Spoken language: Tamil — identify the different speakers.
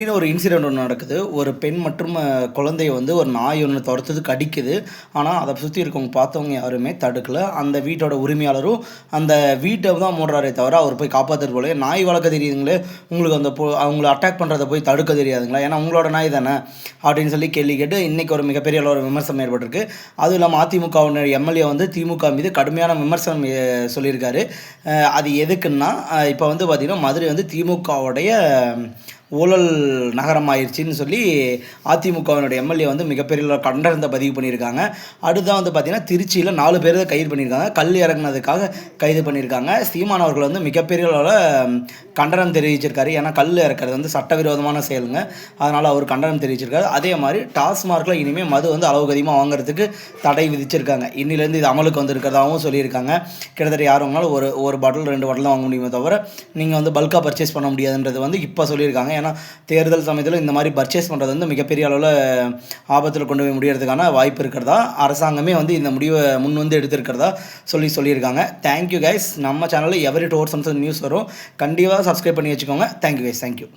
Speaker 1: ஒரு இன்சிடென்ட் ஒன்று நடக்குது. ஒரு பெண் மற்றும் குழந்தைய வந்து ஒரு நாய் ஒன்று தொரத்துது, கடிக்குது. ஆனா, அத சுத்தி இருக்கவங்க பார்த்தவங்க யாருமே தடுக்கல. அந்த வீட்டோட உரிமையாளரும் அந்த வீட்ட தான் மூடுறாரே தவிர, அவர் போய் காப்பாத்துறது போலயே, நாய் வளர்க்க தெரியுதுங்களே, உங்களுக்கு அந்த அவங்கள அட்டாக் பண்றத போய் தடுக்க தெரியாதுங்களா? ஏன்னா உங்களோட நாய் தானே, அப்படின்னு சொல்லி கேள்வி கேட்டு இன்னைக்கு ஒரு மிகப்பெரிய அளவு விமர்சனம் ஏற்பட்டிருக்கு. அதுவும் இல்லாம அதிமுகவினர் எம்எல்ஏ வந்து திமுக மீது கடுமையான விமர்சனம் சொல்லியிருக்காரு. அது எதுக்குன்னா, இப்ப வந்து பார்த்தீங்கன்னா, மதுரை வந்து திமுகவுடைய ஊழல் நகரம் ஆயிடுச்சுன்னு சொல்லி அதிமுகவினுடைய எம்எல்ஏ வந்து மிகப்பெரிய கண்டனத்தை பதிவு பண்ணியிருக்காங்க. அடுத்ததான் வந்து பார்த்தீங்கன்னா, திருச்சியில் 4 பேர் தான் கைது பண்ணியிருக்காங்க. கல் இறக்குனதுக்காக கைது பண்ணியிருக்காங்க. சீமான் அவர்கள் வந்து மிகப்பெரிய அளவில் கண்டனம் தெரிவிச்சிருக்காரு. ஏன்னா கல் இறக்குறது வந்து சட்டவிரோதமான செயலுங்க. அதனால் அவர் கண்டனம் தெரிவிச்சிருக்காரு. அதே மாதிரி டாஸ்மார்க்கில் இனிமேல் மது வந்து அளவுக்கு அதிகமாக வாங்குறதுக்கு தடை விதிச்சிருக்காங்க. இன்னிலேருந்து இது அமலுக்கு வந்திருக்கிறதாகவும் சொல்லியிருக்காங்க. கிட்டத்தட்ட யார் வாங்கினாலும் ஒரு பாட்டில் 2 பாட்டில் தான் வாங்க முடியுமே தவிர நீங்கள் வந்து பல்காக பர்ச்சேஸ் பண்ண முடியாதுன்றது வந்து இப்போ சொல்லியிருக்காங்க. ஏன்னா தேர்தல் சமயத்தில் இந்த மாதிரி பர்ச்சேஸ் பண்ணுறது வந்து மிகப்பெரிய அளவில் ஆபத்தில் கொண்டு போய் முடியறதுக்கான வாய்ப்பு இருக்கிறதா அரசாங்கமே வந்து இந்த முடிவை முன் வந்து எடுத்திருக்கிறதா சொல்லியிருக்காங்க. Thank you guys. நம்ம சேனலில் எவரி டோர் சம்ஸ் நியூஸ் வரும். கண்டிப்பாக சப்ஸ்கிரைப் பண்ணி வச்சுக்கோங்க. Thank you guys. தேங்க்யூ.